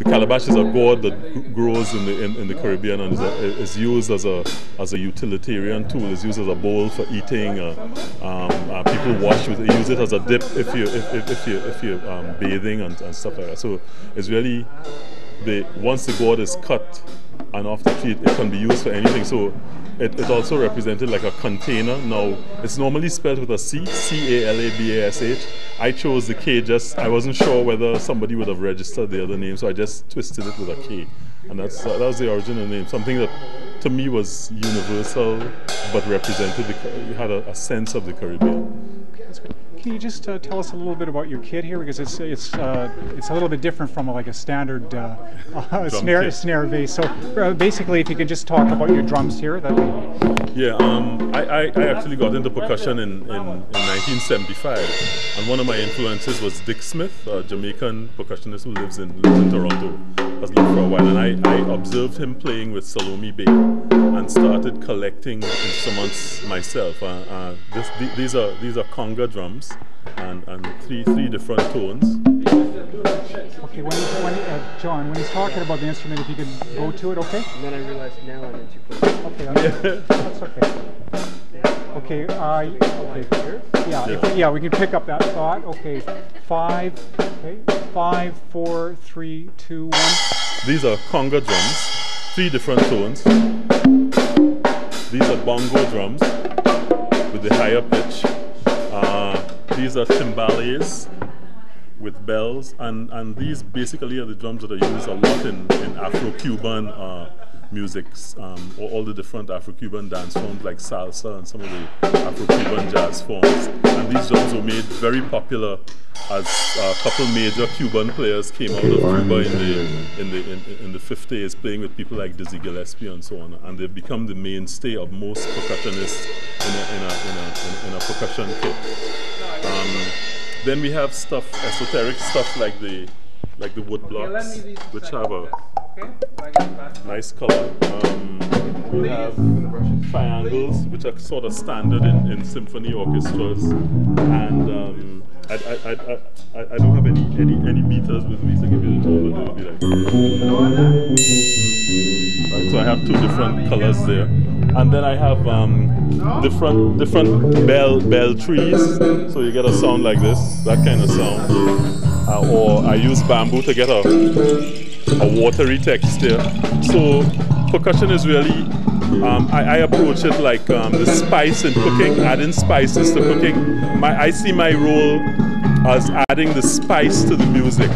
calabash is a gourd that grows in the Caribbean and is used as a utilitarian tool. It's used as a bowl for eating. People wash with it. Use it as a dip if you're bathing and stuff like that. So it's really once the gourd is cut and off the tree, it can be used for anything. So it also represented like a container. Now it's normally spelled with a C, C-A-L-A-B-A-S-H. I chose the K I wasn't sure whether somebody would have registered the other name, so I just twisted it with a K. And that was the original name. Something that to me was universal, but represented, had a sense of the Caribbean. Can you just tell us a little bit about your kit here, because it's a little bit different from like a standard snare vase. So basically, if you could just talk about your drums here, that would be... Yeah, I actually got into percussion in 1975, and one of my influences was Dick Smith, a Jamaican percussionist who lives in Toronto. Has lived for a while, and I observed him playing with Salome Bay and started collecting instruments myself. These are conga drums and three different tones. Okay, John, when he's talking about the instrument, if you could go to it, okay? And then I realized now I'm in too close. Okay, that's okay. Okay, okay. Yeah, we can pick up that thought. Okay, 5, 4, 3, 2, 1. These are conga drums, 3 different tones. These are bongo drums with the higher pitch. These are timbales with bells, and these basically are the drums that are used a lot in Afro-Cuban music, or all the different Afro-Cuban dance forms like salsa and some of the Afro-Cuban jazz forms. And these drums were made very popular as a couple major Cuban players came out of Cuba in the 50s, playing with people like Dizzy Gillespie and so on, and they've become the mainstay of most percussionists in a percussion kit. Then we have esoteric stuff like the wood blocks, which have a nice color. We have triangles, which are sort of standard in symphony orchestras, and I don't have any beaters with me to give you the tone, but it'll be like right, so I have 2 different colors there, and then I have different bell trees, so you get a sound like this, that kind of sound, or I use bamboo to get a watery texture. So percussion is really, I approach it like the spice in cooking, adding spices to cooking. I see my role as adding the spice to the music,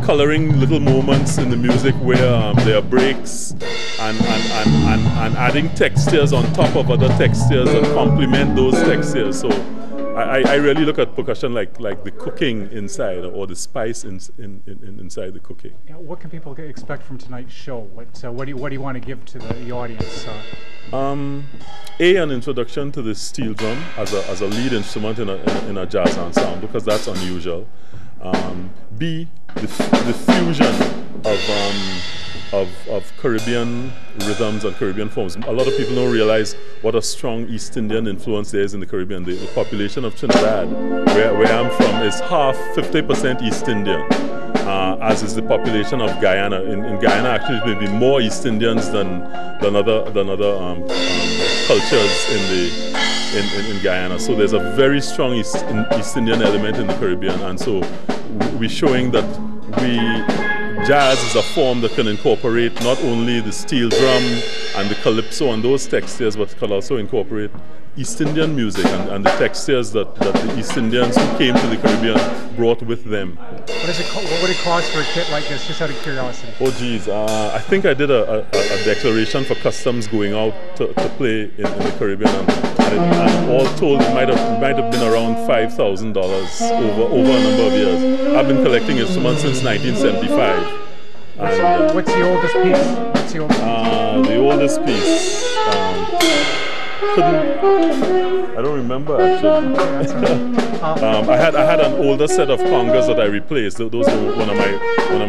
coloring little moments in the music where there are breaks, and adding textures on top of other textures and complement those textures. So I really look at percussion like the cooking inside, or the spice inside the cooking. Yeah, what can people expect from tonight's show? What do you want to give to the audience? An introduction to the steel drum as a lead instrument in a jazz ensemble, because that's unusual. B, the fusion of Caribbean rhythms and Caribbean forms. A lot of people don't realize what a strong East Indian influence there is in the Caribbean. The population of Trinidad, where I'm from, is 50% East Indian, as is the population of Guyana. In Guyana, actually, there may be more East Indians than other cultures in Guyana. So there's a very strong East Indian element in the Caribbean, and so we're showing that jazz is a form that can incorporate not only the steel drum and the calypso and those textures, but can also incorporate East Indian music and the textures that the East Indians who came to the Caribbean brought with them. What would it cost for a kit like this, just out of curiosity? Oh geez, I think I did a declaration for customs going out to play in the Caribbean, and all told it might have been around $5,000 over a number of years. I've been collecting instruments since 1975. And, what's the oldest piece? The oldest piece. I don't remember actually. I had an older set of congas that I replaced. Those were one of my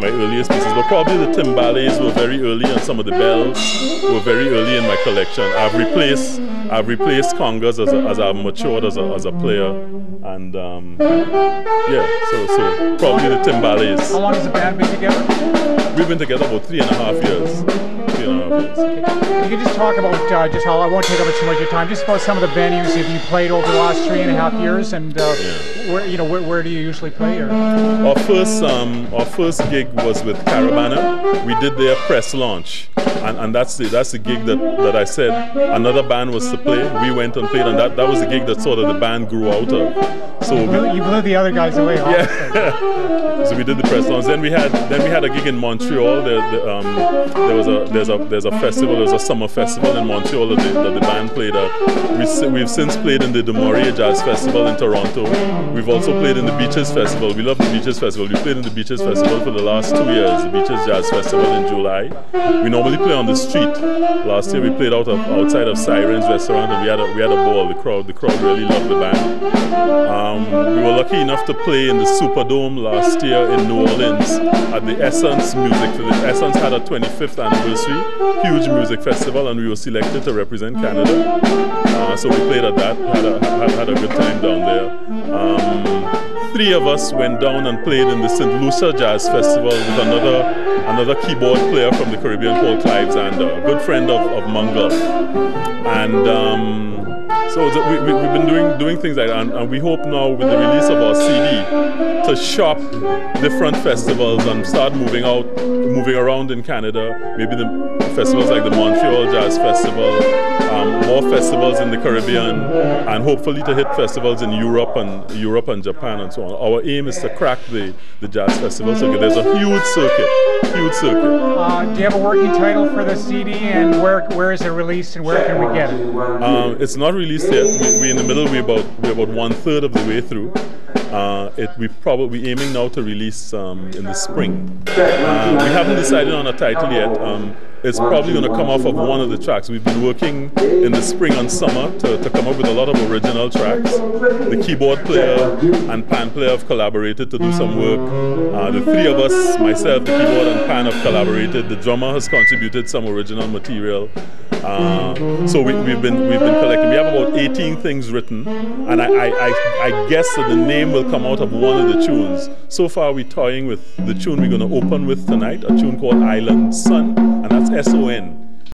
earliest pieces. But probably the timbales were very early, and some of the bells were very early in my collection. I've replaced congas as I've matured as a player, and yeah. So probably the timbales. How long has the band been together? we've been together about 3.5 years. 3.5 years. You can just talk about just how I won't take up too much of your time. Just about some of the venues that you played over the last 3.5 years, and where do you usually play? Or? Our first gig was with Caravana. We did their press launch, and that's the gig that I said another band was to play. We went and played, and that was the gig that sort of the band grew out of. So you blew the other guys away. Yeah. So we did the press launch. Then we had a gig in Montreal. There's a festival. There's a summer festival in Montreal that the band played at. We've since played in the Demorier Jazz Festival in Toronto. We've also played in the Beaches Festival. We love the Beaches Festival. We played in the Beaches Festival for the last 2 years. The Beaches Jazz Festival in July. We normally play on the street. Last year we played outside of Sirens Restaurant, and we had a ball. The crowd really loved the band. We were lucky enough to play in the Superdome last year in New Orleans at the Essence Music. The Essence had a 25th anniversary, huge music festival, and we were selected to represent Canada. So we played at that, had a good time down there. 3 of us went down and played in the St. Lucia Jazz Festival with another keyboard player from the Caribbean called Clive Zander, a good friend of Mungal. And so we've been doing things like that, and we hope now with the release of our CD to shop different festivals and start moving around in Canada. Maybe the festivals like the Montreal Jazz Festival, more festivals in the Caribbean, and hopefully to hit festivals in Europe and Japan and so on. Our aim is to crack the jazz festival circuit. There's a huge circuit. Do you have a working title for the CD, and where is it released, and where can we get it? It's not released yet. We're in the middle. We're about 1/3 of the way through. We're aiming now to release in the spring. We haven't decided on a title yet. It's probably going to come off of one of the tracks. We've been working in the spring and summer to come up with a lot of original tracks. The keyboard player and pan player have collaborated to do some work. The 3 of us, myself, the keyboard and pan, have collaborated. The drummer has contributed some original material. So we've been collecting. We have about 18 things written, and I guess that the name will come out of one of the tunes. So far we're toying with the tune we're going to open with tonight, a tune called Island Sun, and that's S-O-N.